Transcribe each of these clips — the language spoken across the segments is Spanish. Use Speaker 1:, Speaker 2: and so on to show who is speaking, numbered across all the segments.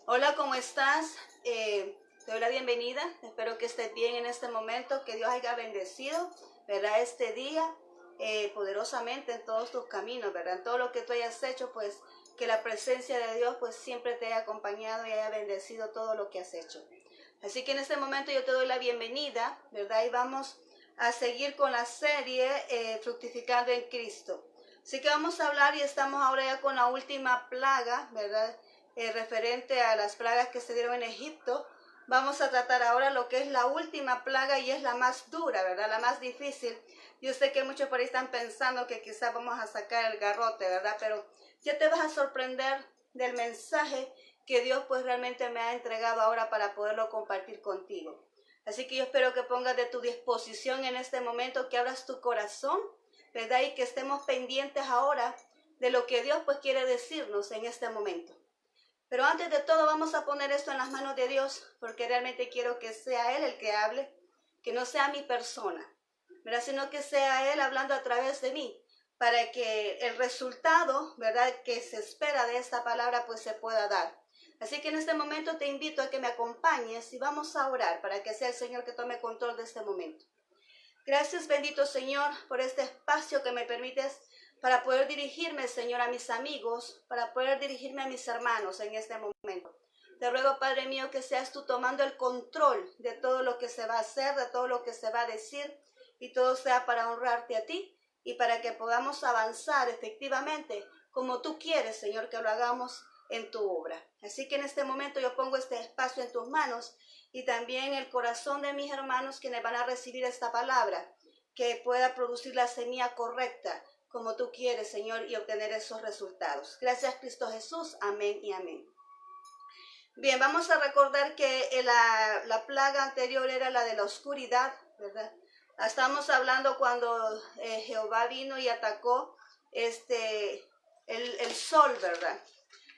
Speaker 1: Hola, ¿cómo estás? Te doy la bienvenida. Espero que estés bien en este momento, que Dios haya bendecido, ¿verdad? Este día poderosamente en todos tus caminos, ¿verdad? En todo lo que tú hayas hecho, pues que la presencia de Dios pues siempre te haya acompañado y haya bendecido todo lo que has hecho. Así que en este momento yo te doy la bienvenida, ¿verdad? Y vamos a seguir con la serie Fructificando en Cristo. Así que vamos a hablar y estamos ahora ya con la última plaga, ¿verdad? Referente a las plagas que se dieron en Egipto. Vamos a tratar ahora lo que es la última plaga y es la más dura, ¿verdad? La más difícil. Yo sé que muchos por ahí están pensando que quizás vamos a sacar el garrote, ¿verdad? Pero ya te vas a sorprender del mensaje que Dios pues realmente me ha entregado ahora para poderlo compartir contigo. Así que yo espero que pongas de tu disposición en este momento, que abras tu corazón, ¿verdad? Y que estemos pendientes ahora de lo que Dios pues quiere decirnos en este momento. Pero antes de todo vamos a poner esto en las manos de Dios, porque realmente quiero que sea Él el que hable, que no sea mi persona, ¿verdad? Sino que sea Él hablando a través de mí, para que el resultado, ¿verdad?, que se espera de esta palabra pues se pueda dar. Así que en este momento te invito a que me acompañes y vamos a orar para que sea el Señor que tome control de este momento. Gracias, bendito Señor, por este espacio que me permites para poder dirigirme, Señor, a mis amigos, para poder dirigirme a mis hermanos en este momento. Te ruego, Padre mío, que seas tú tomando el control de todo lo que se va a hacer, de todo lo que se va a decir, y todo sea para honrarte a ti y para que podamos avanzar efectivamente como tú quieres, Señor, que lo hagamos en tu obra. Así que en este momento yo pongo este espacio en tus manos y también el corazón de mis hermanos quienes van a recibir esta palabra, que pueda producir la semilla correcta como tú quieres, Señor, y obtener esos resultados. Gracias, Cristo Jesús. Amén y amén. Bien, vamos a recordar que la plaga anterior era la de la oscuridad, ¿verdad? Estamos hablando cuando Jehová vino y atacó el sol, ¿verdad?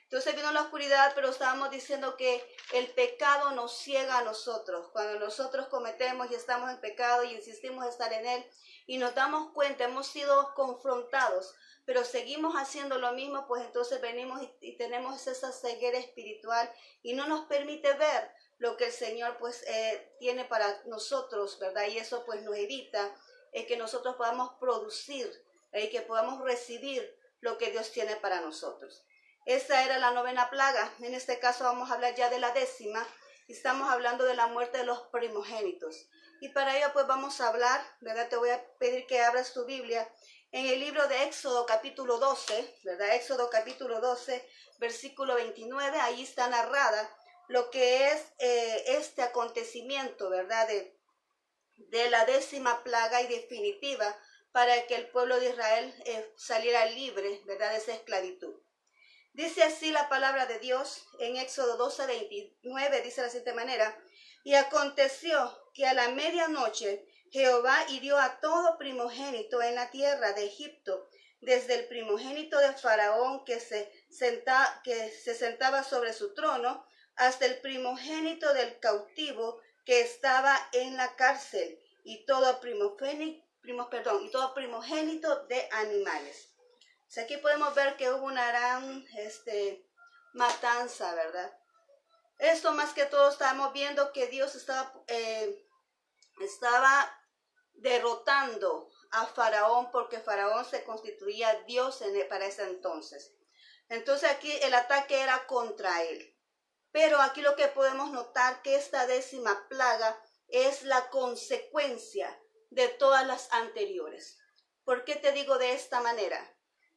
Speaker 1: Entonces vino la oscuridad, pero estábamos diciendo que el pecado nos ciega a nosotros. Cuando nosotros cometemos y estamos en pecado y insistimos en estar en él y nos damos cuenta, hemos sido confrontados, pero seguimos haciendo lo mismo, pues entonces venimos y tenemos esa ceguera espiritual y no nos permite ver lo que el Señor pues tiene para nosotros, ¿verdad? Y eso pues nos evita que nosotros podamos producir y que podamos recibir lo que Dios tiene para nosotros. Esa era la novena plaga. En este caso vamos a hablar ya de la 10ª. Estamos hablando de la muerte de los primogénitos. Y para ello pues vamos a hablar, ¿verdad? Te voy a pedir que abras tu Biblia en el libro de Éxodo capítulo 12, ¿verdad? Éxodo capítulo 12, versículo 29. Ahí está narrada lo que es este acontecimiento, ¿verdad? De la 10ª plaga y definitiva para que el pueblo de Israel saliera libre, ¿verdad? De esa esclavitud. Dice así la palabra de Dios en Éxodo 12, 29, dice de la siguiente manera: y aconteció que a la medianoche Jehová hirió a todo primogénito en la tierra de Egipto, desde el primogénito de Faraón que se sentaba sobre su trono, hasta el primogénito del cautivo que estaba en la cárcel, y todo primogénito de animales. Aquí podemos ver que hubo una gran matanza, ¿verdad? Esto más que todo estamos viendo que Dios estaba derrotando a Faraón, porque Faraón se constituía Dios para ese entonces. Entonces aquí el ataque era contra él. Pero aquí lo que podemos notar que esta 10ª plaga es la consecuencia de todas las anteriores. ¿Por qué te digo de esta manera?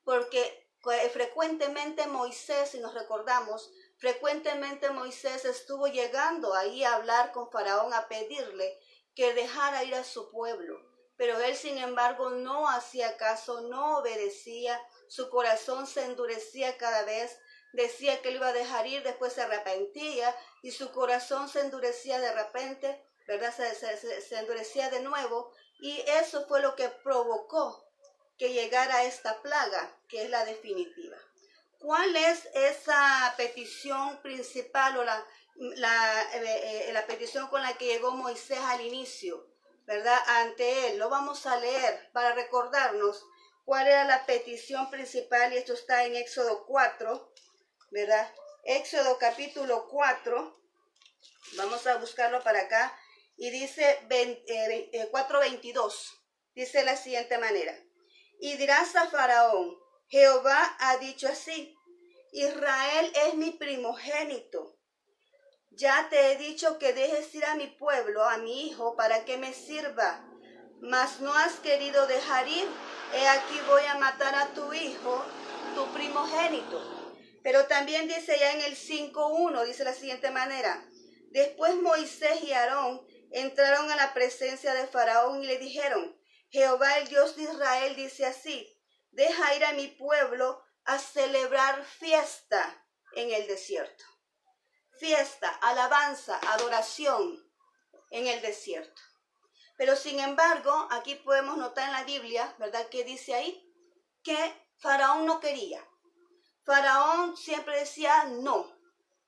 Speaker 1: Porque frecuentemente Moisés, si nos recordamos, frecuentemente Moisés estuvo llegando ahí a hablar con Faraón, a pedirle que dejara ir a su pueblo. Pero él, sin embargo, no hacía caso, no obedecía, su corazón se endurecía cada vez, decía que lo iba a dejar ir, después se arrepentía y su corazón se endurecía de repente, ¿verdad? Se endurecía de nuevo, y eso fue lo que provocó que llegara esta plaga, que es la definitiva. ¿Cuál es esa petición principal o la petición con la que llegó Moisés al inicio, ¿verdad? Ante él. Lo vamos a leer para recordarnos cuál era la petición principal, y esto está en Éxodo 4, ¿verdad? Éxodo capítulo 4, vamos a buscarlo para acá, y dice 4:22, dice de la siguiente manera: y dirás a Faraón, Jehová ha dicho así, Israel es mi primogénito. Ya te he dicho que dejes ir a mi pueblo, a mi hijo, para que me sirva. Mas no has querido dejar ir. He aquí voy a matar a tu hijo, tu primogénito. Pero también dice ya en el 5:1, dice de la siguiente manera: después Moisés y Aarón entraron a la presencia de Faraón y le dijeron, Jehová el Dios de Israel dice así, deja ir a mi pueblo a celebrar fiesta en el desierto. Fiesta, alabanza, adoración en el desierto. Pero sin embargo, aquí podemos notar en la Biblia, ¿verdad? Que dice ahí que Faraón no quería. Faraón siempre decía no,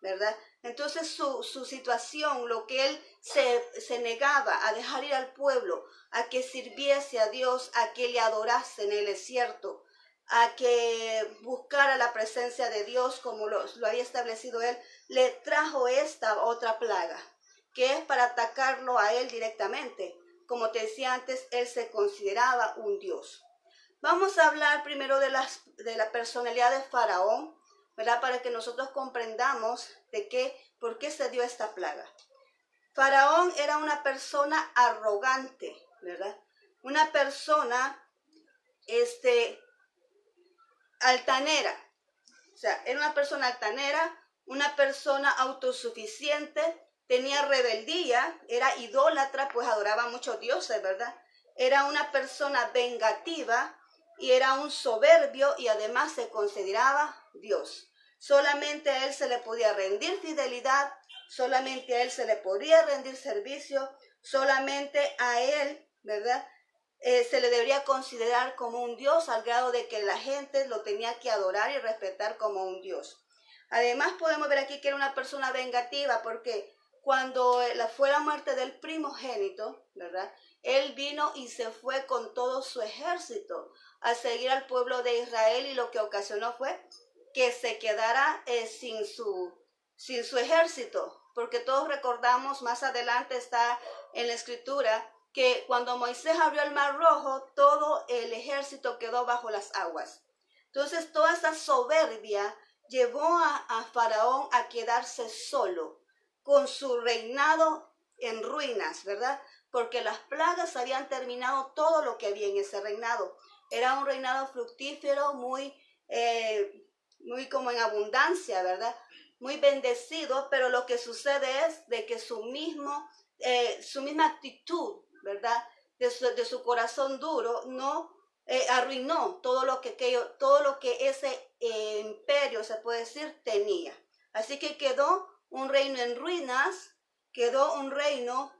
Speaker 1: ¿verdad? Entonces su situación, lo que él se negaba a dejar ir al pueblo, a que sirviese a Dios, a que le adorase en el desierto, a que buscara la presencia de Dios como lo había establecido él, le trajo esta otra plaga, que es para atacarlo a él directamente. Como te decía antes, él se consideraba un Dios. Vamos a hablar primero de la personalidad de Faraón, ¿verdad? Para que nosotros comprendamos por qué se dio esta plaga. Faraón era una persona arrogante, ¿verdad? Una persona, altanera. O sea, era una persona altanera, una persona autosuficiente, tenía rebeldía, era idólatra, pues adoraba a muchos dioses, ¿verdad? Era una persona vengativa y era un soberbio y además se consideraba Dios. Solamente a él se le podía rendir fidelidad, solamente a él se le podía rendir servicio, solamente a él, ¿verdad? Se le debería considerar como un Dios al grado de que la gente lo tenía que adorar y respetar como un Dios. Además podemos ver aquí que era una persona vengativa porque cuando fue la muerte del primogénito, ¿verdad? Él vino y se fue con todo su ejército a seguir al pueblo de Israel y lo que ocasionó fue que se quedara sin su ejército, porque todos recordamos, más adelante está en la escritura, que cuando Moisés abrió el mar rojo, todo el ejército quedó bajo las aguas. Entonces toda esa soberbia llevó a Faraón a quedarse solo, con su reinado en ruinas, ¿verdad? Porque las plagas habían terminado todo lo que había en ese reinado. Era un reinado fructífero, muy como en abundancia, ¿verdad? Muy bendecido, pero lo que sucede es de que su misma actitud, ¿verdad? De su corazón duro, no arruinó todo lo que ese imperio, se puede decir, tenía. Así que quedó un reino en ruinas, quedó un reino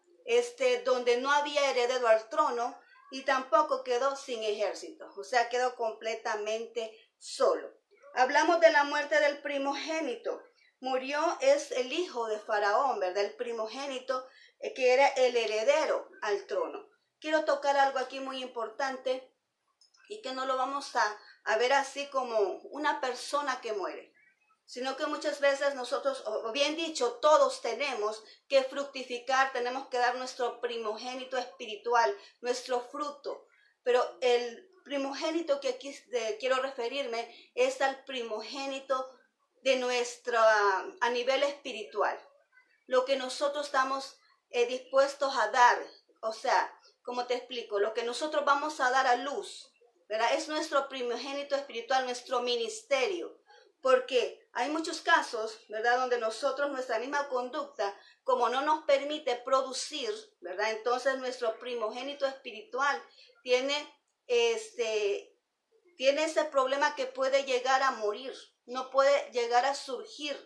Speaker 1: donde no había heredero al trono y tampoco quedó sin ejército, o sea, quedó completamente solo. Hablamos de la muerte del primogénito. Murió es el hijo de Faraón, ¿verdad? El primogénito que era el heredero al trono. Quiero tocar algo aquí muy importante y que no lo vamos a ver así como una persona que muere, sino que muchas veces nosotros, o bien dicho, todos tenemos que fructificar, tenemos que dar nuestro primogénito espiritual, nuestro fruto. Pero el primogénito que aquí quiero referirme es al primogénito de a nivel espiritual. Lo que nosotros estamos dispuestos a dar, o sea, como te explico, lo que nosotros vamos a dar a luz, ¿verdad? Es nuestro primogénito espiritual, nuestro ministerio. Porque hay muchos casos, ¿verdad?, donde nosotros, nuestra misma conducta, como no nos permite producir, ¿verdad?, entonces nuestro primogénito espiritual tiene ese problema que puede llegar a morir, no puede llegar a surgir,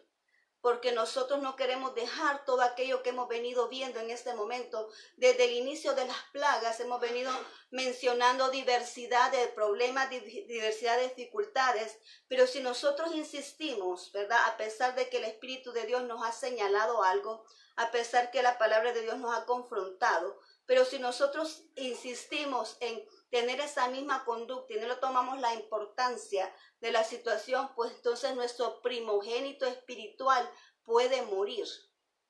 Speaker 1: porque nosotros no queremos dejar todo aquello que hemos venido viendo en este momento. Desde el inicio de las plagas hemos venido mencionando diversidad de problemas, diversidad de dificultades, pero si nosotros insistimos, ¿verdad? A pesar de que el Espíritu de Dios nos ha señalado algo, a pesar que la palabra de Dios nos ha confrontado, pero si nosotros insistimos en tener esa misma conducta y no le tomamos la importancia de la situación, pues entonces nuestro primogénito espiritual puede morir,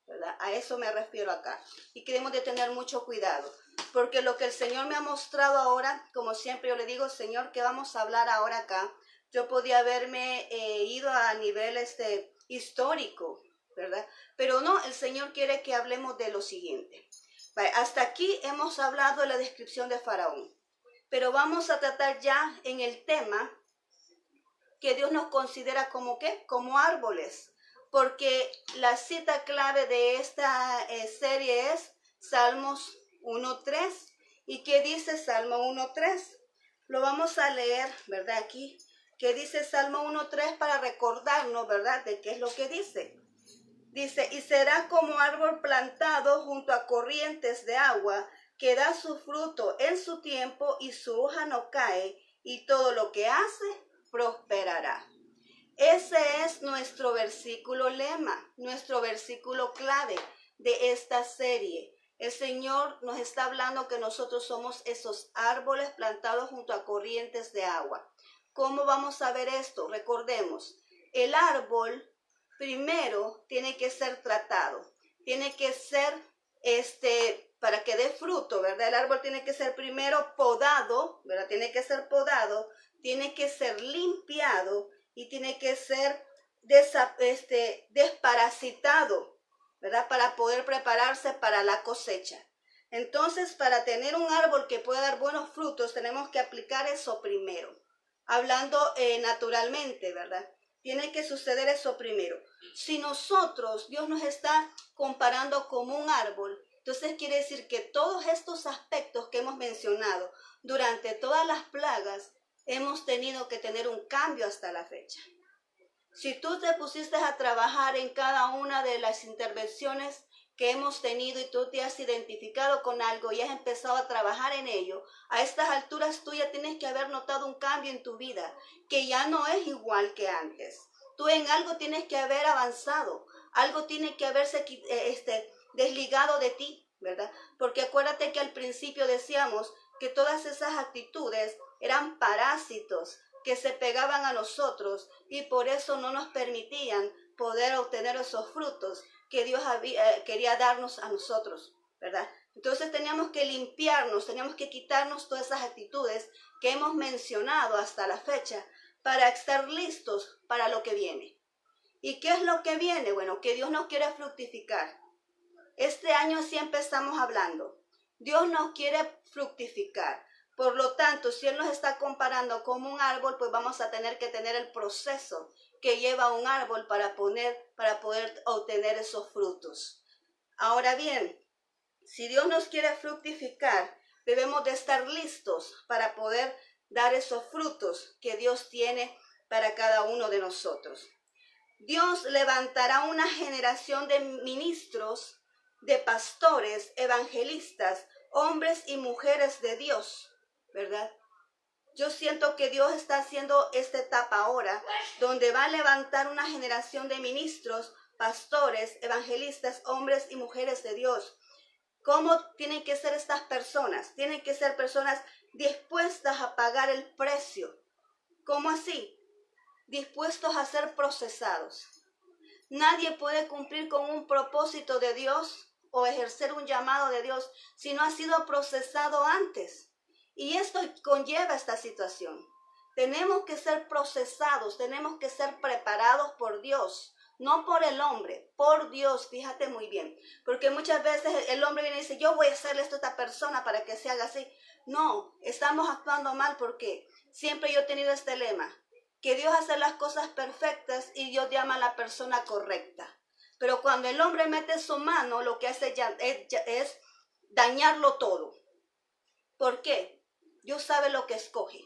Speaker 1: ¿verdad? A eso me refiero acá. Y queremos de tener mucho cuidado, porque lo que el Señor me ha mostrado ahora, como siempre yo le digo, Señor, ¿qué vamos a hablar ahora acá? Yo podía haberme ido a nivel histórico, ¿verdad? Pero no, el Señor quiere que hablemos de lo siguiente. Vale, hasta aquí hemos hablado de la descripción de Faraón, pero vamos a tratar ya en el tema que Dios nos considera como ¿qué? Como árboles, porque la cita clave de esta serie es Salmos 1:3. ¿Y qué dice Salmo 1:3? Lo vamos a leer, ¿verdad? Aquí, que dice Salmo 1:3 para recordarnos, ¿verdad? De qué es lo que dice. Dice, y será como árbol plantado junto a corrientes de agua, que da su fruto en su tiempo y su hoja no cae, y todo lo que hace prosperará. Ese es nuestro versículo lema, nuestro versículo clave de esta serie. El Señor nos está hablando que nosotros somos esos árboles plantados junto a corrientes de agua. ¿Cómo vamos a ver esto? Recordemos, el árbol primero tiene que ser tratado, tiene que ser para que dé fruto, ¿verdad? El árbol tiene que ser primero podado, ¿verdad? Tiene que ser podado, tiene que ser limpiado y tiene que ser desparasitado, ¿verdad? Para poder prepararse para la cosecha. Entonces, para tener un árbol que pueda dar buenos frutos, tenemos que aplicar eso primero. Hablando naturalmente, ¿verdad? Tiene que suceder eso primero. Si nosotros, Dios nos está comparando como un árbol, entonces quiere decir que todos estos aspectos que hemos mencionado durante todas las plagas, hemos tenido que tener un cambio hasta la fecha. Si tú te pusiste a trabajar en cada una de las intervenciones que hemos tenido y tú te has identificado con algo y has empezado a trabajar en ello, a estas alturas tú ya tienes que haber notado un cambio en tu vida, que ya no es igual que antes. Tú en algo tienes que haber avanzado, algo tiene que haberse desligado de ti, ¿verdad? Porque acuérdate que al principio decíamos que todas esas actitudes eran parásitos que se pegaban a nosotros y por eso no nos permitían poder obtener esos frutos que Dios quería darnos a nosotros, ¿verdad? Entonces teníamos que limpiarnos, teníamos que quitarnos todas esas actitudes que hemos mencionado hasta la fecha para estar listos para lo que viene. ¿Y qué es lo que viene? Bueno, que Dios nos quiere fructificar. Este año siempre estamos hablando. Dios nos quiere fructificar. Por lo tanto, si Él nos está comparando como un árbol, pues vamos a tener que tener el proceso que lleva un árbol para poder obtener esos frutos. Ahora bien, si Dios nos quiere fructificar, debemos de estar listos para poder dar esos frutos que Dios tiene para cada uno de nosotros. Dios levantará una generación de ministros, de pastores, evangelistas, hombres y mujeres de Dios, ¿verdad? Yo siento que Dios está haciendo esta etapa ahora, donde va a levantar una generación de ministros, pastores, evangelistas, hombres y mujeres de Dios. ¿Cómo tienen que ser estas personas? Tienen que ser personas dispuestas a pagar el precio. ¿Cómo así? Dispuestos a ser procesados. Nadie puede cumplir con un propósito de Dios o ejercer un llamado de Dios si no ha sido procesado antes. Y esto conlleva esta situación. Tenemos que ser procesados, tenemos que ser preparados por Dios, no por el hombre, por Dios, fíjate muy bien. Porque muchas veces el hombre viene y dice, yo voy a hacerle esto a esta persona para que se haga así. No, estamos actuando mal porque siempre yo he tenido este lema, que Dios hace las cosas perfectas y Dios llama a la persona correcta. Pero cuando el hombre mete su mano, lo que hace es dañarlo todo. ¿Por qué? Dios sabe lo que escoge.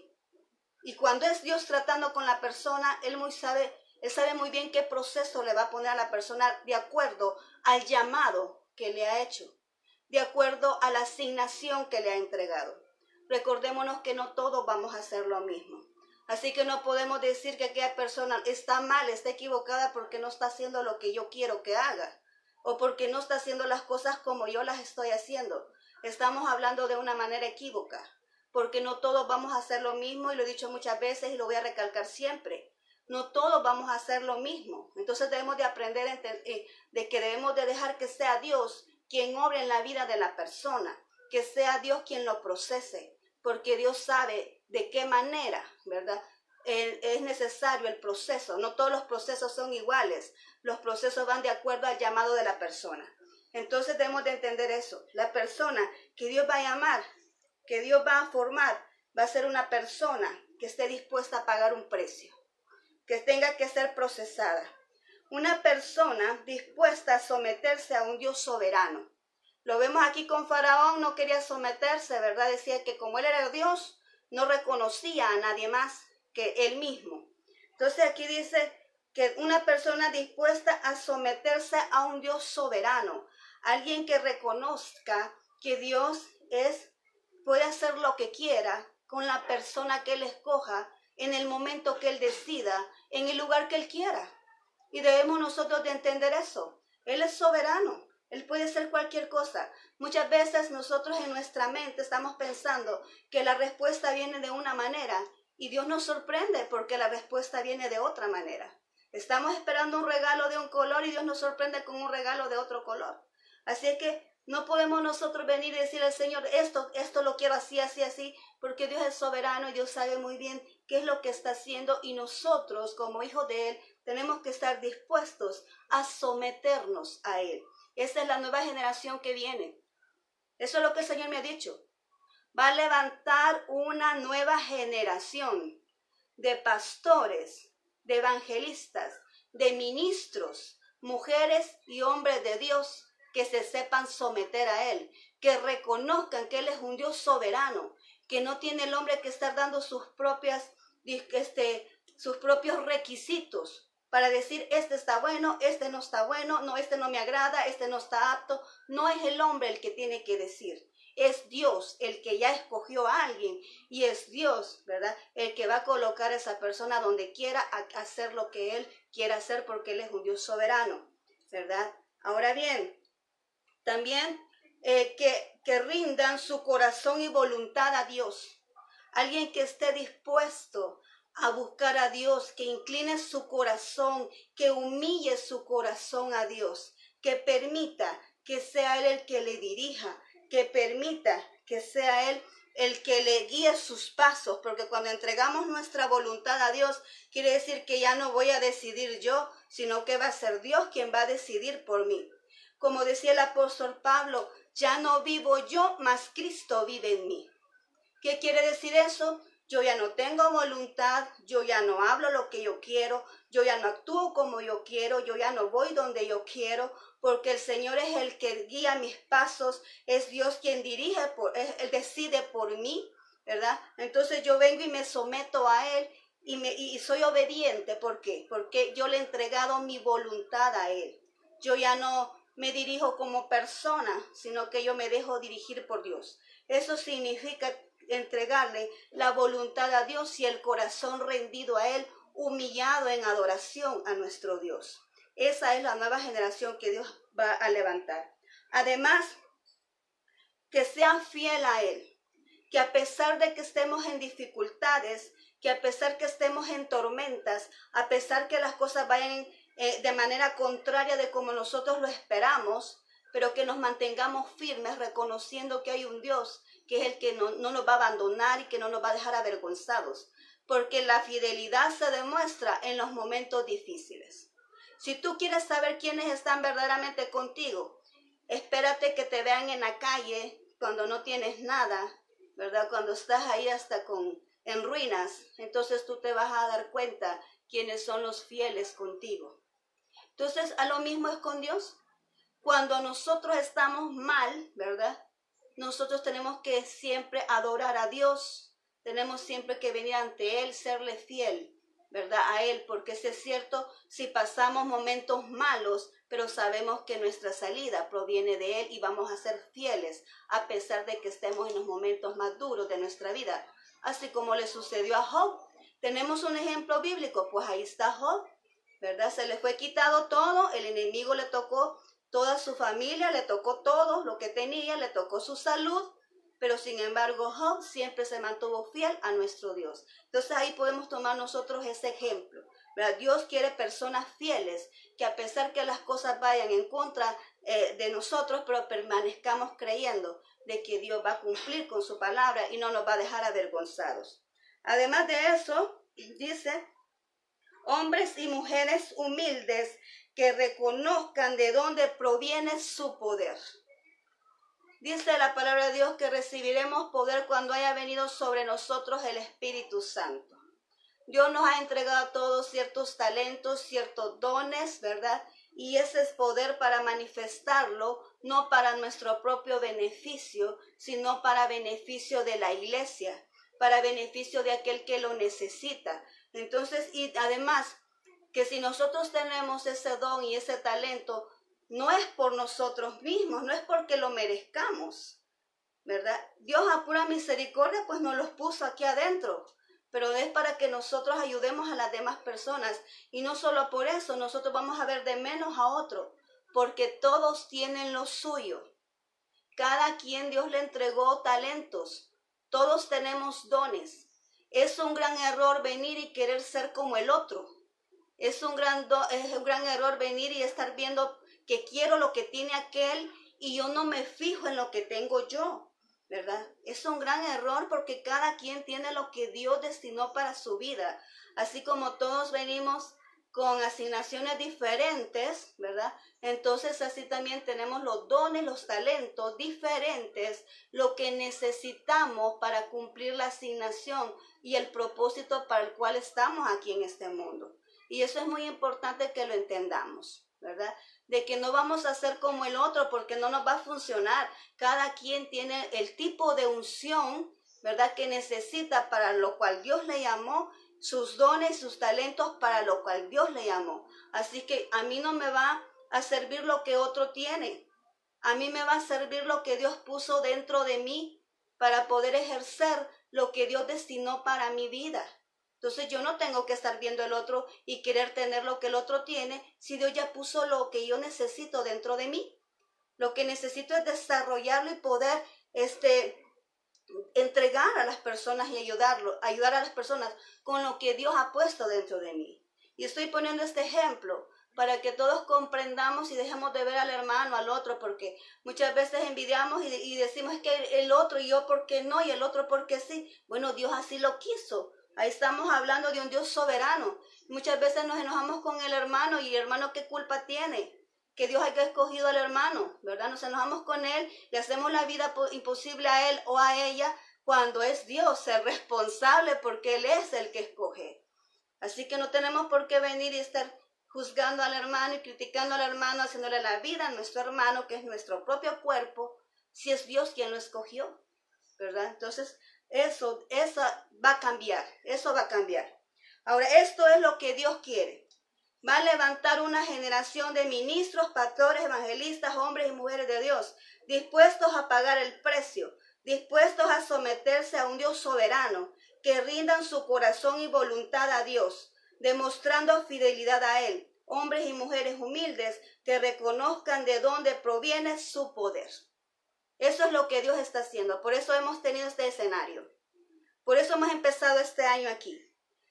Speaker 1: Y cuando es Dios tratando con la persona, Él sabe muy bien qué proceso le va a poner a la persona de acuerdo al llamado que le ha hecho, de acuerdo a la asignación que le ha entregado. Recordémonos que no todos vamos a hacer lo mismo. Así que no podemos decir que aquella persona está mal, está equivocada porque no está haciendo lo que yo quiero que haga o porque no está haciendo las cosas como yo las estoy haciendo. Estamos hablando de una manera equívoca. porque no todos vamos a hacer lo mismo, y lo he dicho muchas veces y lo voy a recalcar siempre. No todos vamos a hacer lo mismo. Entonces debemos de aprender de que debemos de dejar que sea Dios quien obre en la vida de la persona, que sea Dios quien lo procese, porque Dios sabe de qué manera, ¿verdad? Es necesario el proceso. No todos los procesos son iguales. Los procesos van de acuerdo al llamado de la persona. Entonces debemos de entender eso. La persona que Dios va a llamar, que Dios va a formar, va a ser una persona que esté dispuesta a pagar un precio, que tenga que ser procesada. Una persona dispuesta a someterse a un Dios soberano. Lo vemos aquí con Faraón, no quería someterse, ¿verdad? Decía que como él era Dios, no reconocía a nadie más que él mismo. Entonces aquí dice que una persona dispuesta a someterse a un Dios soberano, alguien que reconozca que Dios puede hacer lo que quiera con la persona que él escoja, en el momento que él decida, en el lugar que él quiera. Y debemos nosotros de entender eso. Él es soberano. Él puede hacer cualquier cosa. Muchas veces nosotros en nuestra mente estamos pensando que la respuesta viene de una manera y Dios nos sorprende porque la respuesta viene de otra manera. Estamos esperando un regalo de un color y Dios nos sorprende con un regalo de otro color. Así es que no podemos nosotros venir y decir al Señor, esto lo quiero así, así, así, porque Dios es soberano y Dios sabe muy bien qué es lo que está haciendo, y nosotros como hijos de Él tenemos que estar dispuestos a someternos a Él. Esa es la nueva generación que viene. Eso es lo que el Señor me ha dicho. Va a levantar una nueva generación de pastores, de evangelistas, de ministros, mujeres y hombres de Dios que se sepan someter a Él, que reconozcan que Él es un Dios soberano, que no tiene el hombre que estar dando sus propios requisitos para decir, este está bueno, este no está bueno, no, este no me agrada, este no está apto. No es el hombre el que tiene que decir. Es Dios el que ya escogió a alguien, y es Dios, ¿verdad?, el que va a colocar a esa persona donde quiera a hacer lo que Él quiera hacer, porque Él es un Dios soberano, ¿verdad? Ahora bien, también que rindan su corazón y voluntad a Dios. Alguien que esté dispuesto a buscar a Dios, que incline su corazón, que humille su corazón a Dios, que permita que sea Él el que le dirija, que permita que sea Él el que le guíe sus pasos, porque cuando entregamos nuestra voluntad a Dios, quiere decir que ya no voy a decidir yo, sino que va a ser Dios quien va a decidir por mí. Como decía el apóstol Pablo, ya no vivo yo, mas Cristo vive en mí. ¿Qué quiere decir eso? Yo ya no tengo voluntad, yo ya no hablo lo que yo quiero, yo ya no actúo como yo quiero, yo ya no voy donde yo quiero, porque el Señor es el que guía mis pasos, es Dios quien dirige, Él decide por mí, ¿verdad? Entonces yo vengo y me someto a Él y soy obediente. ¿Por qué? Porque yo le he entregado mi voluntad a Él. Yo ya no me dirijo como persona, sino que yo me dejo dirigir por Dios. Eso significa entregarle la voluntad a Dios y el corazón rendido a Él, humillado en adoración a nuestro Dios. Esa es la nueva generación que Dios va a levantar. Además, que sean fiel a Él, que a pesar de que estemos en dificultades, que a pesar que estemos en tormentas, a pesar que las cosas vayan de manera contraria de como nosotros lo esperamos, pero que nos mantengamos firmes reconociendo que hay un Dios que es el que no nos va a abandonar y que no nos va a dejar avergonzados, porque la fidelidad se demuestra en los momentos difíciles. Si tú quieres saber quiénes están verdaderamente contigo, espérate que te vean en la calle cuando no tienes nada, ¿verdad? Cuando estás ahí hasta en ruinas, entonces tú te vas a dar cuenta quiénes son los fieles contigo. Entonces, a lo mismo es con Dios. Cuando nosotros estamos mal, ¿verdad?, nosotros tenemos que siempre adorar a Dios, tenemos siempre que venir ante Él, serle fiel, ¿verdad?, a Él, porque si es cierto, si pasamos momentos malos, pero sabemos que nuestra salida proviene de Él y vamos a ser fieles a pesar de que estemos en los momentos más duros de nuestra vida, así como le sucedió a Job. Tenemos un ejemplo bíblico, pues ahí está Job, ¿verdad? Se le fue quitado todo, el enemigo le tocó toda su familia, le tocó todo lo que tenía, le tocó su salud, pero sin embargo Job siempre se mantuvo fiel a nuestro Dios. Entonces ahí podemos tomar nosotros ese ejemplo, ¿verdad? Dios quiere personas fieles, que a pesar que las cosas vayan en contra de nosotros, pero permanezcamos creyendo de que Dios va a cumplir con su palabra y no nos va a dejar avergonzados. Además de eso, dice, hombres y mujeres humildes que reconozcan de dónde proviene su poder. Dice la palabra de Dios que recibiremos poder cuando haya venido sobre nosotros el Espíritu Santo. Dios nos ha entregado a todos ciertos talentos, ciertos dones, ¿verdad? Y ese es poder para manifestarlo, no para nuestro propio beneficio, sino para beneficio de la iglesia, para beneficio de aquel que lo necesita. Entonces, y además, que si nosotros tenemos ese don y ese talento, no es por nosotros mismos, no es porque lo merezcamos, ¿verdad? Dios a pura misericordia pues nos los puso aquí adentro, pero es para que nosotros ayudemos a las demás personas. Y no solo por eso, nosotros vamos a ver de menos a otro, porque todos tienen lo suyo. Cada quien Dios le entregó talentos, todos tenemos dones. Es un gran error venir y querer ser como el otro. Es un gran error venir y estar viendo que quiero lo que tiene aquel y yo no me fijo en lo que tengo yo, ¿verdad? Es un gran error porque cada quien tiene lo que Dios destinó para su vida. Así como todos venimos con asignaciones diferentes, ¿verdad? Entonces así también tenemos los dones, los talentos diferentes, lo que necesitamos para cumplir la asignación y el propósito para el cual estamos aquí en este mundo. Y eso es muy importante que lo entendamos, ¿verdad? De que no vamos a ser como el otro porque no nos va a funcionar. Cada quien tiene el tipo de unción, ¿verdad? Que necesita para lo cual Dios le llamó, sus dones, sus talentos para lo cual Dios le llamó. Así que a mí no me va a servir lo que otro tiene. A mí me va a servir lo que Dios puso dentro de mí para poder ejercer lo que Dios destinó para mi vida. Entonces yo no tengo que estar viendo el otro y querer tener lo que el otro tiene, si Dios ya puso lo que yo necesito dentro de mí. Lo que necesito es desarrollarlo y poder entregar a las personas y ayudar a las personas con lo que Dios ha puesto dentro de mí. Y estoy poniendo este ejemplo para que todos comprendamos y dejemos de ver al hermano, al otro, porque muchas veces envidiamos y decimos es que el otro y yo por qué no y el otro por qué sí. Bueno, Dios así lo quiso. Ahí estamos hablando de un Dios soberano. Muchas veces nos enojamos con el hermano y el hermano ¿qué culpa tiene? Que Dios haya escogido al hermano, ¿verdad? Nos enojamos con él, le hacemos la vida imposible a él o a ella cuando es Dios el responsable porque Él es el que escoge. Así que no tenemos por qué venir y estar juzgando al hermano y criticando al hermano, haciéndole la vida a nuestro hermano, que es nuestro propio cuerpo, si es Dios quien lo escogió, ¿verdad? Entonces, eso va a cambiar, eso va a cambiar. Ahora, esto es lo que Dios quiere. Va a levantar una generación de ministros, pastores, evangelistas, hombres y mujeres de Dios, dispuestos a pagar el precio, dispuestos a someterse a un Dios soberano, que rindan su corazón y voluntad a Dios, demostrando fidelidad a Él. Hombres y mujeres humildes que reconozcan de dónde proviene su poder. Eso es lo que Dios está haciendo. Por eso hemos tenido este escenario. Por eso hemos empezado este año aquí.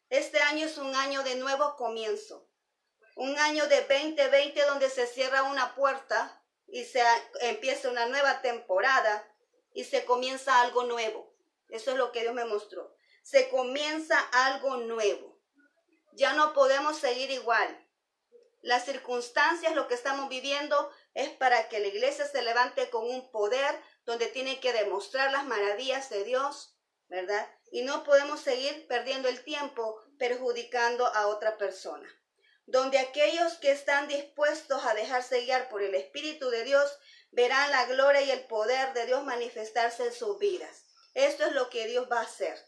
Speaker 1: Este año es un año de nuevo comienzo. Un año de 2020 donde se cierra una puerta y se empieza una nueva temporada y se comienza algo nuevo. Eso es lo que Dios me mostró. Se comienza algo nuevo. Ya no podemos seguir igual. Las circunstancias, lo que estamos viviendo, es para que la iglesia se levante con un poder donde tiene que demostrar las maravillas de Dios, ¿verdad? Y no podemos seguir perdiendo el tiempo perjudicando a otra persona. Donde aquellos que están dispuestos a dejarse guiar por el Espíritu de Dios verán la gloria y el poder de Dios manifestarse en sus vidas. Esto es lo que Dios va a hacer.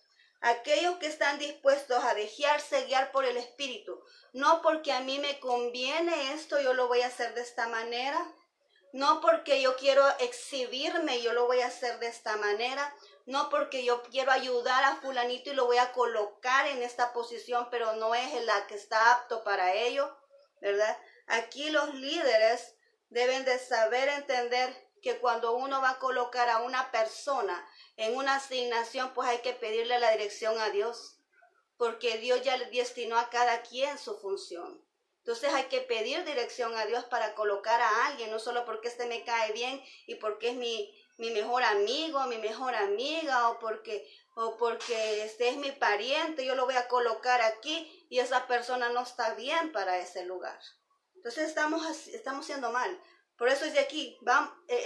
Speaker 1: Aquellos que están dispuestos a dejarse guiar por el Espíritu, no porque a mí me conviene esto, yo lo voy a hacer de esta manera, no porque yo quiero exhibirme, yo lo voy a hacer de esta manera, no porque yo quiero ayudar a fulanito y lo voy a colocar en esta posición, pero no es la que está apto para ello, ¿verdad? Aquí los líderes deben de saber entender que cuando uno va a colocar a una persona en una asignación, pues hay que pedirle la dirección a Dios, porque Dios ya le destinó a cada quien su función. Entonces hay que pedir dirección a Dios para colocar a alguien, no solo porque este me cae bien y porque es mi mejor amigo, mi mejor amiga, o porque este es mi pariente, yo lo voy a colocar aquí y esa persona no está bien para ese lugar. Entonces estamos haciendo mal. Por eso es de aquí,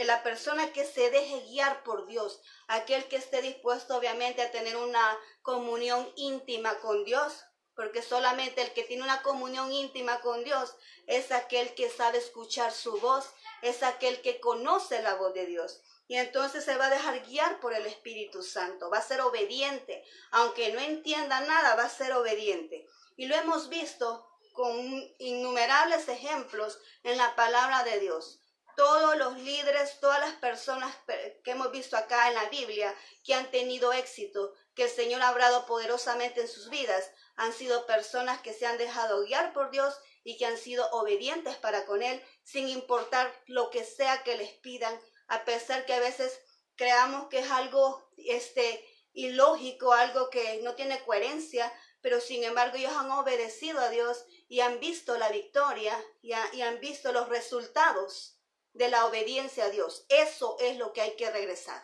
Speaker 1: la persona que se deje guiar por Dios, aquel que esté dispuesto obviamente a tener una comunión íntima con Dios, porque solamente el que tiene una comunión íntima con Dios es aquel que sabe escuchar su voz, es aquel que conoce la voz de Dios. Y entonces se va a dejar guiar por el Espíritu Santo, va a ser obediente, aunque no entienda nada, va a ser obediente. Y lo hemos visto con innumerables ejemplos en la palabra de Dios. Todos los líderes, todas las personas que hemos visto acá en la Biblia que han tenido éxito, que el Señor ha obrado poderosamente en sus vidas, han sido personas que se han dejado guiar por Dios y que han sido obedientes para con Él, sin importar lo que sea que les pidan, a pesar que a veces creamos que es algo ilógico, algo que no tiene coherencia, pero sin embargo ellos han obedecido a Dios y han visto la victoria y han visto los resultados de la obediencia a Dios. Eso es lo que hay que regresar.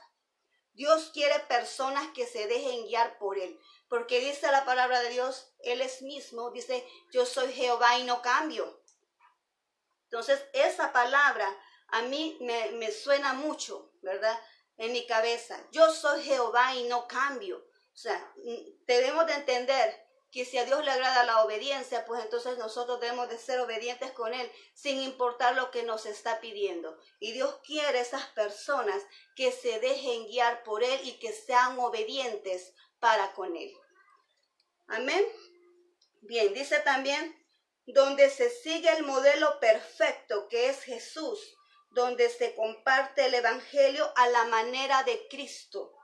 Speaker 1: Dios quiere personas que se dejen guiar por Él, porque dice la palabra de Dios, Él es mismo, dice, yo soy Jehová y no cambio. Entonces esa palabra a mí me suena mucho, ¿verdad? En mi cabeza, yo soy Jehová y no cambio. O sea, debemos de entender que si a Dios le agrada la obediencia, pues entonces nosotros debemos de ser obedientes con Él, sin importar lo que nos está pidiendo. Y Dios quiere esas personas que se dejen guiar por Él y que sean obedientes para con Él. Amén. Bien, dice también, donde se sigue el modelo perfecto que es Jesús, donde se comparte el evangelio a la manera de Cristo,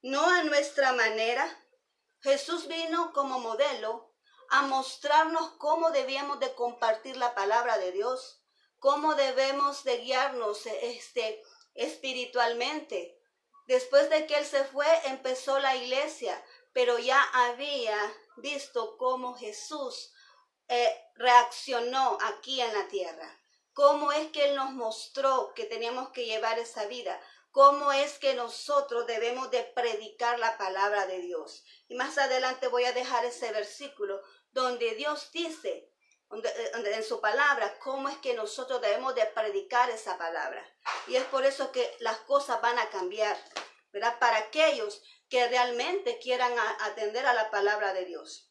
Speaker 1: no a nuestra manera. Jesús vino como modelo a mostrarnos cómo debíamos de compartir la palabra de Dios, cómo debemos de guiarnos espiritualmente. Después de que Él se fue, empezó la iglesia, pero ya había visto cómo Jesús reaccionó aquí en la tierra. Cómo es que Él nos mostró que teníamos que llevar esa vida. Cómo es que nosotros debemos de predicar la palabra de Dios. Y más adelante voy a dejar ese versículo donde Dios dice, en su palabra, cómo es que nosotros debemos de predicar esa palabra. Y es por eso que las cosas van a cambiar, ¿verdad? Para aquellos que realmente quieran atender a la palabra de Dios.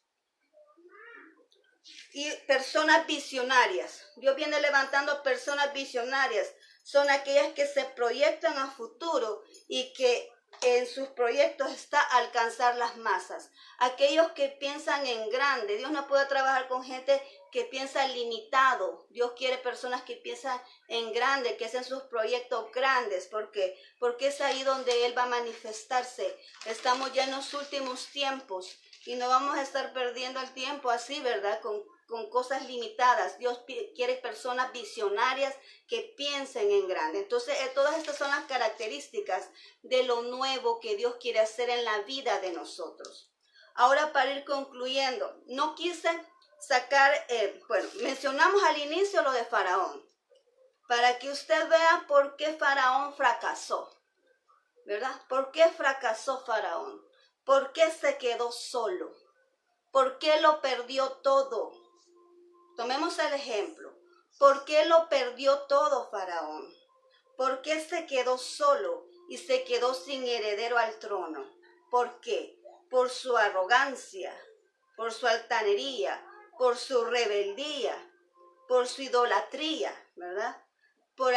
Speaker 1: Y personas visionarias. Dios viene levantando personas visionarias. Son aquellas que se proyectan a futuro y que en sus proyectos está alcanzar las masas. Aquellos que piensan en grande. Dios no puede trabajar con gente que piensa limitado. Dios quiere personas que piensan en grande, que hacen sus proyectos grandes. ¿Por qué? Porque es ahí donde Él va a manifestarse. Estamos ya en los últimos tiempos y no vamos a estar perdiendo el tiempo así, ¿verdad? Con cosas limitadas. Dios quiere personas visionarias que piensen en grande. Entonces, todas estas son las características de lo nuevo que Dios quiere hacer en la vida de nosotros. Ahora, para ir concluyendo, no quise sacar, mencionamos al inicio lo de Faraón, para que usted vea por qué Faraón fracasó, ¿verdad? ¿Por qué fracasó Faraón? ¿Por qué se quedó solo? ¿Por qué lo perdió todo? Tomemos el ejemplo. ¿Por qué lo perdió todo Faraón? ¿Por qué se quedó solo y se quedó sin heredero al trono? ¿Por qué? Por su arrogancia, por su altanería, por su rebeldía, por su idolatría, ¿verdad? Por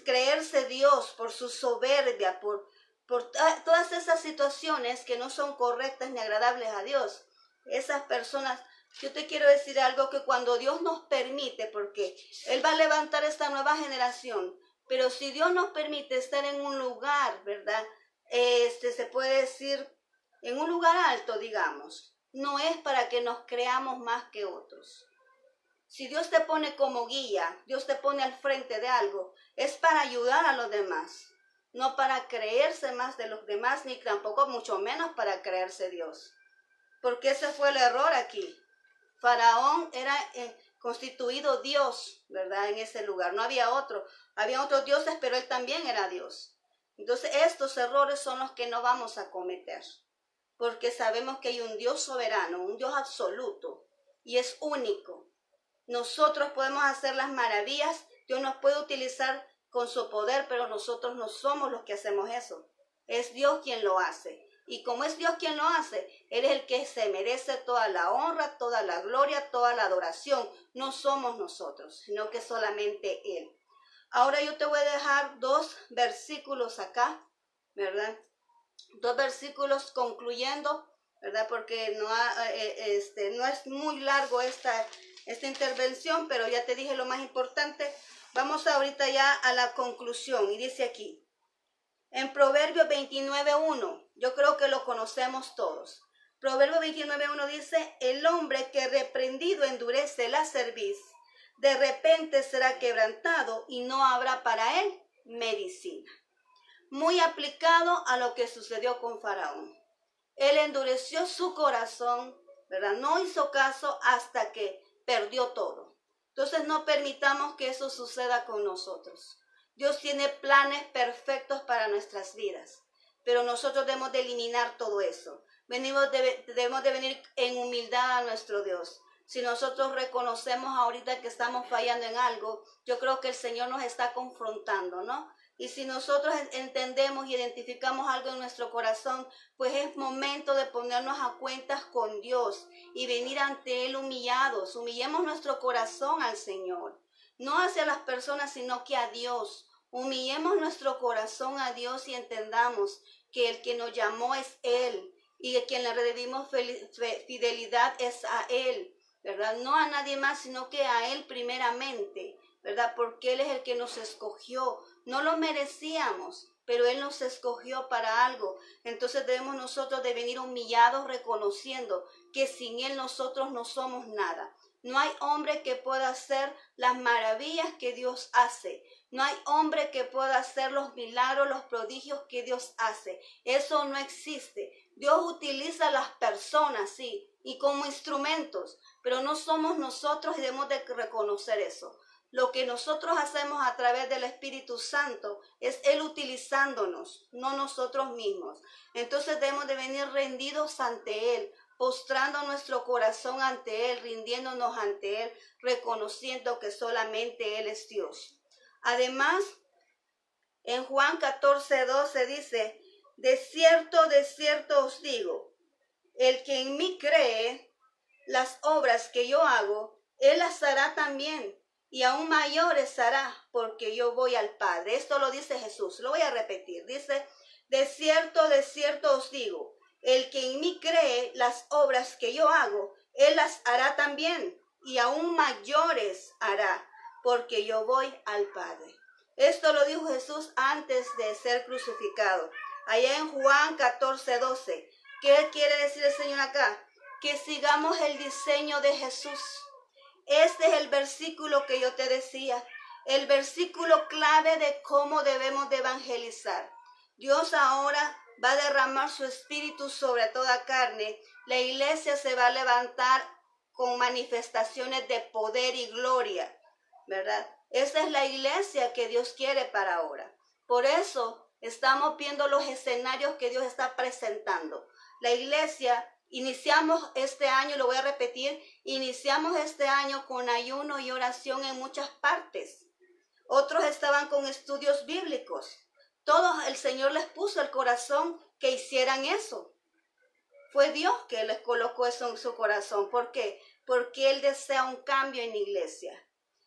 Speaker 1: creerse Dios, por su soberbia, por todas esas situaciones que no son correctas ni agradables a Dios. Esas personas, yo te quiero decir algo, que cuando Dios nos permite, porque Él va a levantar esta nueva generación, pero si Dios nos permite estar en un lugar, ¿verdad? Se puede decir, en un lugar alto, digamos, no es para que nos creamos más que otros. Si Dios te pone como guía, Dios te pone al frente de algo, es para ayudar a los demás, no para creerse más de los demás, ni tampoco mucho menos para creerse Dios. Porque ese fue el error aquí. Faraón era constituido Dios, ¿verdad? En ese lugar. No había otro. Había otros dioses, pero él también era Dios. Entonces estos errores son los que no vamos a cometer. Porque sabemos que hay un Dios soberano, un Dios absoluto, y es único. Nosotros podemos hacer las maravillas, Dios nos puede utilizar con su poder, pero nosotros no somos los que hacemos eso. Es Dios quien lo hace. Y como es Dios quien lo hace, Él es el que se merece toda la honra, toda la gloria, toda la adoración. No somos nosotros, sino que solamente Él. Ahora yo te voy a dejar 2 versículos acá, ¿verdad? 2 versículos concluyendo, ¿verdad? Porque no es muy largo esta intervención, pero ya te dije lo más importante. Vamos ahorita ya a la conclusión y dice aquí, en Proverbios 29:1, yo creo que lo conocemos todos. Proverbios 29:1 dice, el hombre que reprendido endurece la cerviz, de repente será quebrantado y no habrá para él medicina. Muy aplicado a lo que sucedió con Faraón. Él endureció su corazón, ¿verdad? No hizo caso hasta que perdió todo. Entonces no permitamos que eso suceda con nosotros. Dios tiene planes perfectos para nuestras vidas, pero nosotros debemos de eliminar todo eso. Debemos de venir en humildad a nuestro Dios. Si nosotros reconocemos ahorita que estamos fallando en algo, yo creo que el Señor nos está confrontando, ¿no? Y si nosotros entendemos y identificamos algo en nuestro corazón, pues es momento de ponernos a cuentas con Dios y venir ante Él humillados. Humillemos nuestro corazón al Señor, no hacia las personas, sino que a Dios. Humillemos nuestro corazón a Dios y entendamos que el que nos llamó es Él y a quien le redimos fidelidad es a Él, ¿verdad? No a nadie más, sino que a Él primeramente, ¿verdad? Porque Él es el que nos escogió. No lo merecíamos, pero Él nos escogió para algo. Entonces debemos nosotros de venir humillados reconociendo que sin Él nosotros no somos nada. No hay hombre que pueda hacer las maravillas que Dios hace. No hay hombre que pueda hacer los milagros, los prodigios que Dios hace. Eso no existe. Dios utiliza a las personas, sí, y como instrumentos, pero no somos nosotros y debemos de reconocer eso. Lo que nosotros hacemos a través del Espíritu Santo es Él utilizándonos, no nosotros mismos. Entonces debemos de venir rendidos ante Él, postrando nuestro corazón ante Él, rindiéndonos ante Él, reconociendo que solamente Él es Dios. Además, en Juan 14:12 dice, de cierto os digo, el que en mí cree, las obras que yo hago, Él las hará también. Y aún mayores hará, porque yo voy al Padre. Esto lo dice Jesús. Lo voy a repetir. Dice, de cierto os digo, el que en mí cree las obras que yo hago, Él las hará también. Y aún mayores hará, porque yo voy al Padre. Esto lo dijo Jesús antes de ser crucificado. Allá en Juan 14:12. ¿Qué quiere decir el Señor acá? Que sigamos el diseño de Jesús. Este es el versículo que yo te decía, el versículo clave de cómo debemos de evangelizar. Dios ahora va a derramar su espíritu sobre toda carne. La iglesia se va a levantar con manifestaciones de poder y gloria, ¿verdad? Esa es la iglesia que Dios quiere para ahora. Por eso estamos viendo los escenarios que Dios está presentando. La iglesia, iniciamos este año, lo voy a repetir, iniciamos este año con ayuno y oración en muchas partes. Otros estaban con estudios bíblicos. Todos el Señor les puso el corazón que hicieran eso. Fue Dios que les colocó eso en su corazón. ¿Por qué? Porque Él desea un cambio en la iglesia.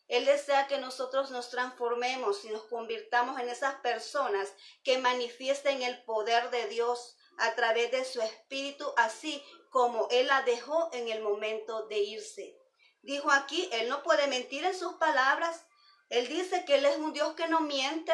Speaker 1: Él desea que nosotros nos transformemos y nos convirtamos en esas personas que manifiesten el poder de Dios a través de su espíritu, así como Él la dejó en el momento de irse. Dijo aquí, Él no puede mentir en sus palabras. Él dice que Él es un Dios que no miente,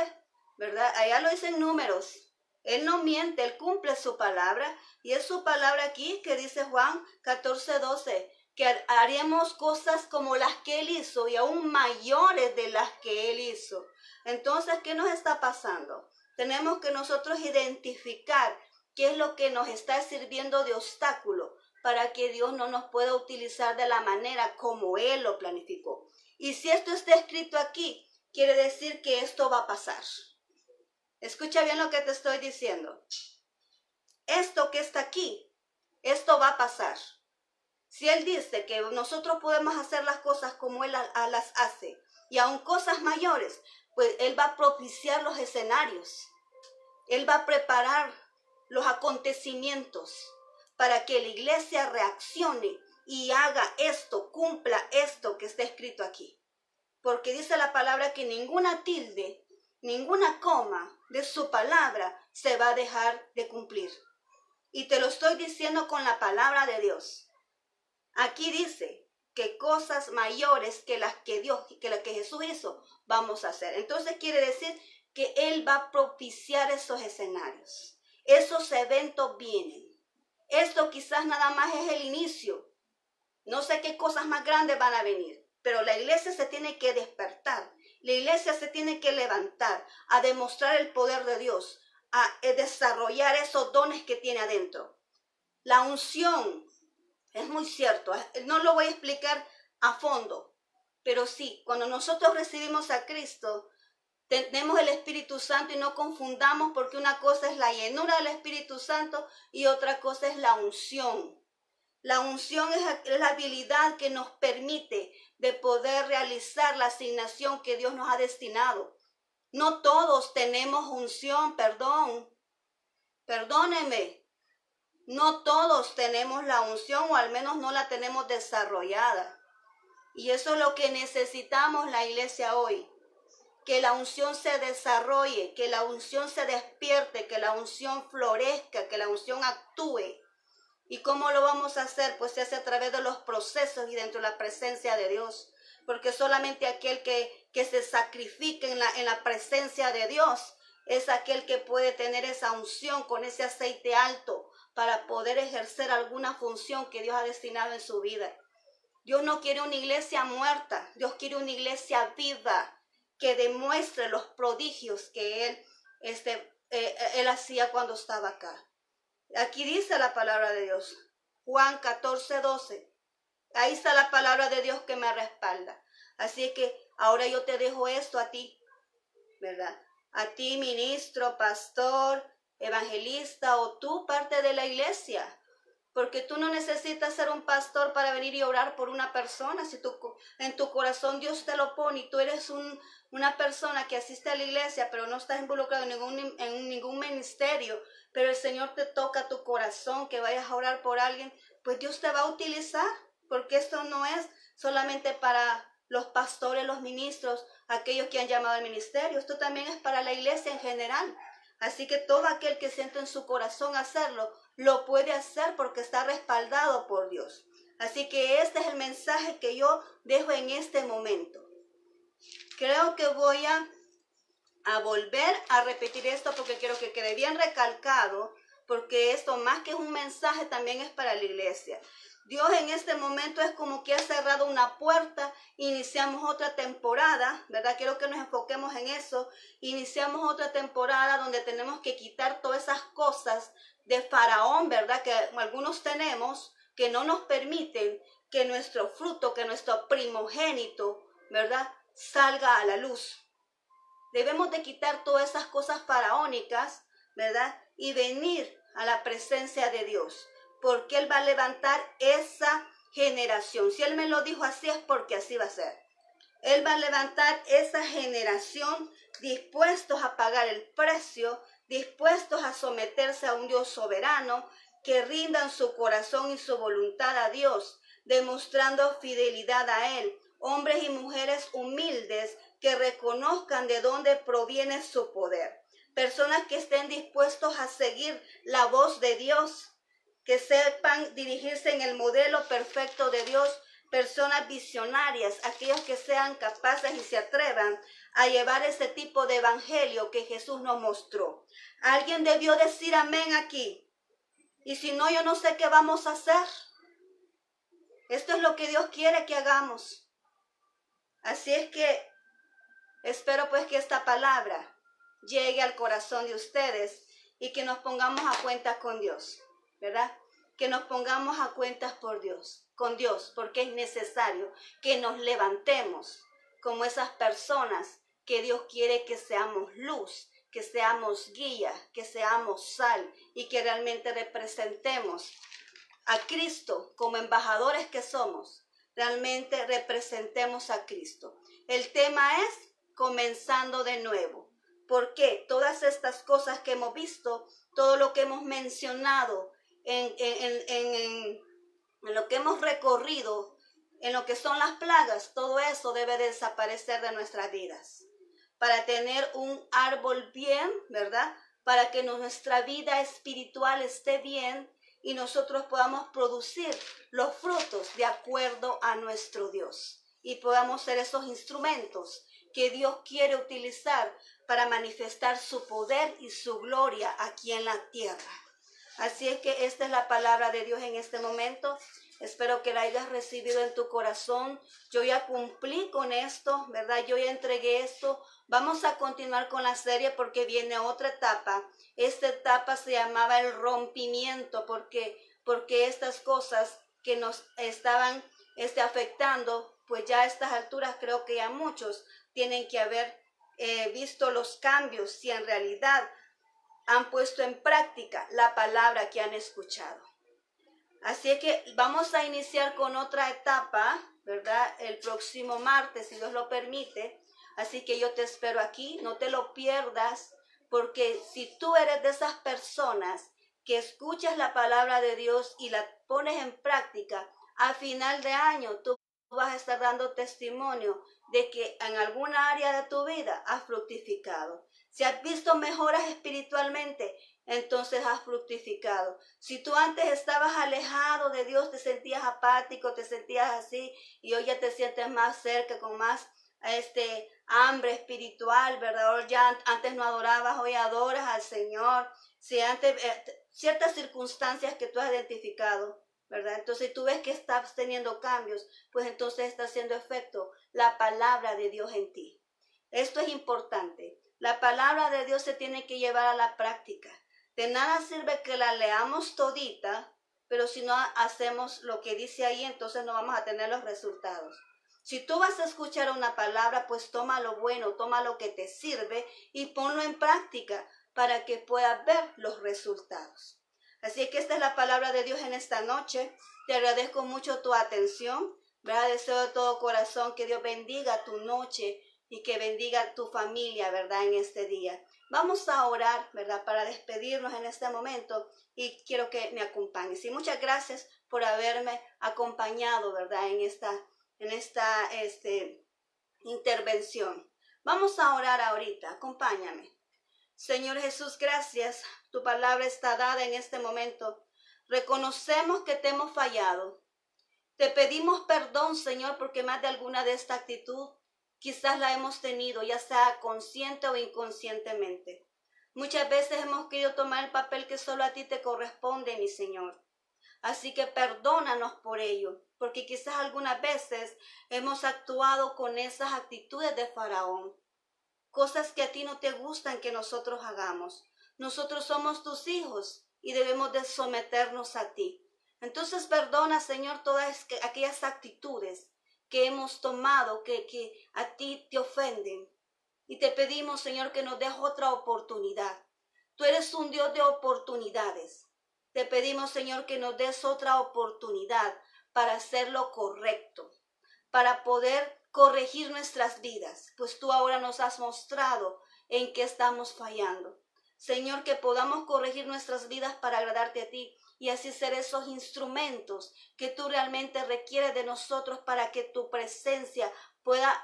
Speaker 1: ¿verdad? Allá lo dice en Números. Él no miente, Él cumple su palabra. Y es su palabra aquí que dice Juan 14:12, que haremos cosas como las que Él hizo y aún mayores de las que Él hizo. Entonces, ¿qué nos está pasando? Tenemos que nosotros identificar qué es lo que nos está sirviendo de obstáculo para que Dios no nos pueda utilizar de la manera como Él lo planificó. Y si esto está escrito aquí, quiere decir que esto va a pasar. Escucha bien lo que te estoy diciendo. Esto que está aquí, esto va a pasar. Si Él dice que nosotros podemos hacer las cosas como Él las hace, y aún cosas mayores, pues Él va a propiciar los escenarios. Él va a preparar los acontecimientos para que la iglesia reaccione y haga esto, cumpla esto que está escrito aquí. Porque dice la palabra que ninguna tilde, ninguna coma de su palabra se va a dejar de cumplir. Y te lo estoy diciendo con la palabra de Dios. Aquí dice que cosas mayores que las que Jesús hizo, vamos a hacer. Entonces quiere decir que Él va a propiciar esos escenarios. Esos eventos vienen. Esto quizás nada más es el inicio. No sé qué cosas más grandes van a venir, pero la iglesia se tiene que despertar. La iglesia se tiene que levantar a demostrar el poder de Dios, a desarrollar esos dones que tiene adentro. La unción es muy cierto, no lo voy a explicar a fondo, pero sí, cuando nosotros recibimos a Cristo, tenemos el Espíritu Santo y no confundamos porque una cosa es la llenura del Espíritu Santo y otra cosa es la unción. La unción es la habilidad que nos permite de poder realizar la asignación que Dios nos ha destinado. No todos tenemos unción, perdónenme. No todos tenemos la unción o al menos no la tenemos desarrollada. Y eso es lo que necesitamos la iglesia hoy. Que la unción se desarrolle, que la unción se despierte, que la unción florezca, que la unción actúe. ¿Y cómo lo vamos a hacer? Pues se hace a través de los procesos y dentro de la presencia de Dios. Porque solamente aquel que se sacrifica en la presencia de Dios es aquel que puede tener esa unción con ese aceite alto para poder ejercer alguna función que Dios ha destinado en su vida. Dios no quiere una iglesia muerta, Dios quiere una iglesia viva que demuestre los prodigios que Él hacía cuando estaba acá. Aquí dice la palabra de Dios, Juan 14:12. Ahí está la palabra de Dios que me respalda. Así que ahora yo te dejo esto a ti, ¿verdad? A ti, ministro, pastor, evangelista o tú parte de la iglesia. Porque tú no necesitas ser un pastor para venir y orar por una persona. Si en tu corazón Dios te lo pone y tú eres una persona que asiste a la iglesia, pero no estás involucrado en ningún ministerio, pero el Señor te toca tu corazón que vayas a orar por alguien, pues Dios te va a utilizar. Porque esto no es solamente para los pastores, los ministros, aquellos que han llamado al ministerio. Esto también es para la iglesia en general. Así que todo aquel que siente en su corazón hacerlo, lo puede hacer porque está respaldado por Dios. Así que este es el mensaje que yo dejo en este momento. Creo que voy a volver a repetir esto porque quiero que quede bien recalcado, porque esto más que un mensaje también es para la iglesia. Dios en este momento es como que ha cerrado una puerta, iniciamos otra temporada, ¿verdad? Quiero que nos enfoquemos en eso. Iniciamos otra temporada donde tenemos que quitar todas esas cosas de Faraón, ¿verdad? Que algunos tenemos que no nos permiten que nuestro fruto, que nuestro primogénito, ¿verdad? Salga a la luz. Debemos de quitar todas esas cosas faraónicas, ¿verdad? Y venir a la presencia de Dios. Porque Él va a levantar esa generación. Si Él me lo dijo así es porque así va a ser. Él va a levantar esa generación dispuestos a pagar el precio, dispuestos a someterse a un Dios soberano, que rindan su corazón y su voluntad a Dios, demostrando fidelidad a Él. Hombres y mujeres humildes que reconozcan de dónde proviene su poder. Personas que estén dispuestos a seguir la voz de Dios, que sepan dirigirse en el modelo perfecto de Dios, personas visionarias, aquellos que sean capaces y se atrevan a llevar ese tipo de evangelio que Jesús nos mostró. Alguien debió decir amén aquí. Y si no, yo no sé qué vamos a hacer. Esto es lo que Dios quiere que hagamos. Así es que espero pues que esta palabra llegue al corazón de ustedes y que nos pongamos a cuentas con Dios, ¿verdad? Que nos pongamos a cuentas con Dios, porque es necesario que nos levantemos como esas personas que Dios quiere que seamos luz, que seamos guía, que seamos sal y que realmente representemos a Cristo como embajadores que somos. Realmente representemos a Cristo. El tema es comenzando de nuevo. Porque todas estas cosas que hemos visto, todo lo que hemos mencionado, en lo que hemos recorrido, en lo que son las plagas, todo eso debe desaparecer de nuestras vidas. Para tener un árbol bien, ¿verdad? Para que nuestra vida espiritual esté bien y nosotros podamos producir los frutos de acuerdo a nuestro Dios. Y podamos ser esos instrumentos que Dios quiere utilizar para manifestar su poder y su gloria aquí en la tierra. Así es que esta es la palabra de Dios en este momento. Espero que la hayas recibido en tu corazón. Yo ya cumplí con esto, ¿verdad? Yo ya entregué esto. Vamos a continuar con la serie porque viene otra etapa. Esta etapa se llamaba el rompimiento porque estas cosas que nos estaban afectando, pues ya a estas alturas creo que ya muchos tienen que haber visto los cambios, si en realidad han puesto en práctica la palabra que han escuchado. Así es que vamos a iniciar con otra etapa, ¿verdad? El próximo martes, si Dios lo permite. Así que yo te espero aquí, no te lo pierdas, porque si tú eres de esas personas que escuchas la palabra de Dios y la pones en práctica, a final de año tú vas a estar dando testimonio de que en alguna área de tu vida has fructificado. Si has visto mejoras espiritualmente, entonces has fructificado. Si tú antes estabas alejado de Dios, te sentías apático, te sentías así, y hoy ya te sientes más cerca, con más hambre espiritual, ¿verdad? Hoy ya antes no adorabas, hoy adoras al Señor. Si antes ciertas circunstancias que tú has identificado, ¿verdad? Entonces tú ves que estás teniendo cambios, pues entonces está haciendo efecto la palabra de Dios en ti. Esto es importante. La palabra de Dios se tiene que llevar a la práctica. De nada sirve que la leamos todita, pero si no hacemos lo que dice ahí, entonces no vamos a tener los resultados. Si tú vas a escuchar una palabra, pues toma lo bueno, toma lo que te sirve y ponlo en práctica para que puedas ver los resultados. Así que esta es la palabra de Dios en esta noche. Te agradezco mucho tu atención. ¿Verdad? Deseo de todo corazón que Dios bendiga tu noche y que bendiga tu familia, ¿verdad? En este día. Vamos a orar, ¿verdad? Para despedirnos en este momento y quiero que me acompañes. Y muchas gracias por haberme acompañado, ¿verdad? En esta intervención. Vamos a orar ahorita. Acompáñame. Señor Jesús, gracias. Tu palabra está dada en este momento. Reconocemos que te hemos fallado. Te pedimos perdón, Señor, porque más de alguna de esta actitud quizás la hemos tenido, ya sea consciente o inconscientemente. Muchas veces hemos querido tomar el papel que solo a ti te corresponde, mi Señor. Así que perdónanos por ello, porque quizás algunas veces hemos actuado con esas actitudes de Faraón. Cosas que a ti no te gustan que nosotros hagamos. Nosotros somos tus hijos y debemos de someternos a ti. Entonces perdona, Señor, todas aquellas actitudes que hemos tomado que a ti te ofenden. Y te pedimos, Señor, que nos des otra oportunidad. Tú eres un Dios de oportunidades. Te pedimos, Señor, que nos des otra oportunidad para hacer lo correcto, para poder corregir nuestras vidas, pues tú ahora nos has mostrado en qué estamos fallando. Señor, que podamos corregir nuestras vidas para agradarte a ti y así ser esos instrumentos que tú realmente requieres de nosotros para que tu presencia pueda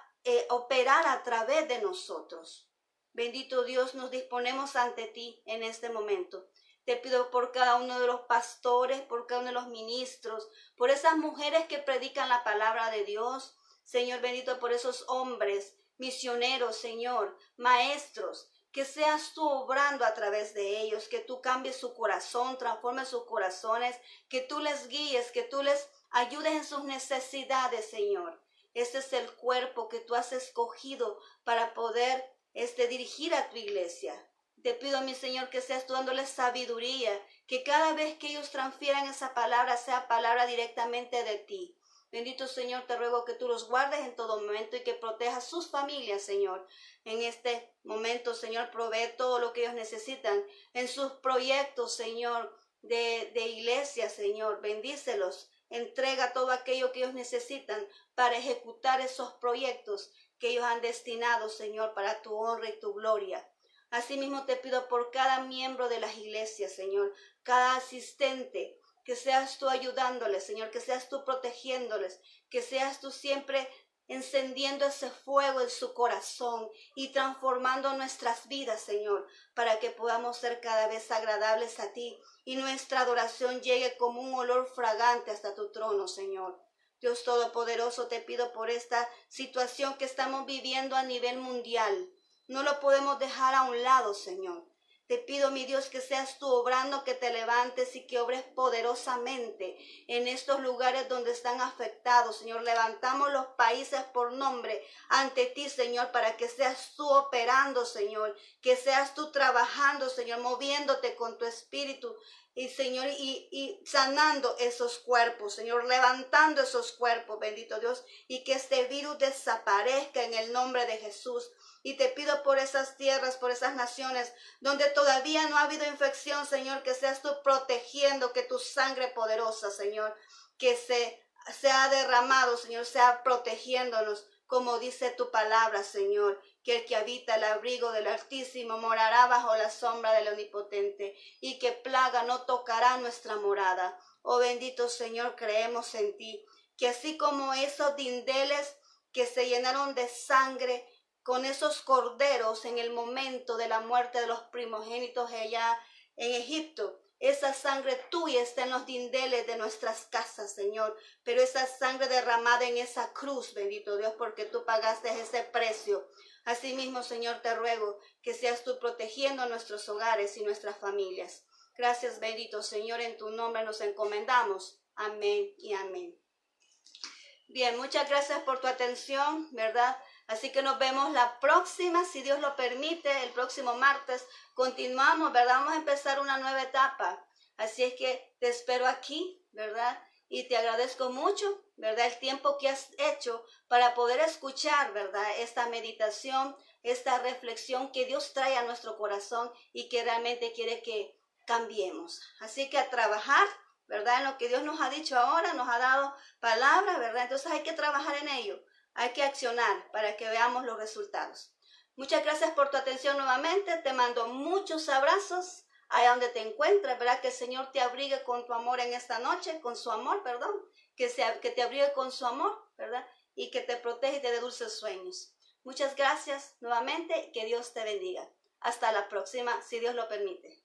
Speaker 1: operar a través de nosotros. Bendito Dios, nos disponemos ante ti en este momento. Te pido por cada uno de los pastores, por cada uno de los ministros, por esas mujeres que predican la palabra de Dios. Señor bendito, por esos hombres, misioneros, Señor, maestros, que seas tú obrando a través de ellos, que tú cambies su corazón, transformes sus corazones, que tú les guíes, que tú les ayudes en sus necesidades, Señor. Este es el cuerpo que tú has escogido para poder dirigir a tu iglesia. Te pido, mi Señor, que seas tú dándoles sabiduría, que cada vez que ellos transfieran esa palabra, sea palabra directamente de ti. Bendito Señor, te ruego que tú los guardes en todo momento y que protejas sus familias, Señor. En este momento, Señor, provee todo lo que ellos necesitan en sus proyectos, Señor, de iglesia, Señor. Bendícelos. Entrega todo aquello que ellos necesitan para ejecutar esos proyectos que ellos han destinado, Señor, para tu honra y tu gloria. Asimismo te pido por cada miembro de las iglesias, Señor, cada asistente, que seas tú ayudándoles, Señor, que seas tú protegiéndoles, que seas tú siempre encendiendo ese fuego en su corazón y transformando nuestras vidas, Señor, para que podamos ser cada vez agradables a ti y nuestra adoración llegue como un olor fragante hasta tu trono, Señor. Dios Todopoderoso, te pido por esta situación que estamos viviendo a nivel mundial. No lo podemos dejar a un lado, Señor. Te pido, mi Dios, que seas tú obrando, que te levantes y que obres poderosamente en estos lugares donde están afectados, Señor. Levantamos los países por nombre ante ti, Señor, para que seas tú operando, Señor. Que seas tú trabajando, Señor, moviéndote con tu espíritu. Y Señor, y sanando esos cuerpos, Señor, levantando esos cuerpos, bendito Dios, y que este virus desaparezca en el nombre de Jesús. Y te pido por esas tierras, por esas naciones donde todavía no ha habido infección, Señor, que seas tú protegiendo, que tu sangre poderosa, Señor, que se ha derramado, Señor, sea protegiéndonos, como dice tu palabra, Señor, que el que habita el abrigo del Altísimo morará bajo la sombra del Omnipotente, y que plaga no tocará nuestra morada. Oh bendito Señor, creemos en ti, que así como esos dindeles que se llenaron de sangre con esos corderos en el momento de la muerte de los primogénitos allá en Egipto, esa sangre tuya está en los dindeles de nuestras casas, Señor, pero esa sangre derramada en esa cruz, bendito Dios, porque tú pagaste ese precio. Asimismo, Señor, te ruego que seas tú protegiendo nuestros hogares y nuestras familias. Gracias, bendito Señor, en tu nombre nos encomendamos. Amén y amén. Bien, muchas gracias por tu atención, ¿verdad? Así que nos vemos la próxima, si Dios lo permite, el próximo martes. Continuamos, ¿verdad? Vamos a empezar una nueva etapa. Así es que te espero aquí, ¿verdad? Y te agradezco mucho, ¿verdad? El tiempo que has hecho para poder escuchar, ¿verdad? Esta meditación, esta reflexión que Dios trae a nuestro corazón y que realmente quiere que cambiemos. Así que a trabajar, ¿verdad? En lo que Dios nos ha dicho ahora, nos ha dado palabras, ¿verdad? Entonces hay que trabajar en ello. Hay que accionar para que veamos los resultados. Muchas gracias por tu atención nuevamente. Te mando muchos abrazos allá donde te encuentres, ¿verdad? Que el Señor te abrigue con tu amor en esta noche, con su amor, perdón. Que te abrigue con su amor, ¿verdad? Y que te proteja y te dé dulces sueños. Muchas gracias nuevamente. Que Dios te bendiga. Hasta la próxima, si Dios lo permite.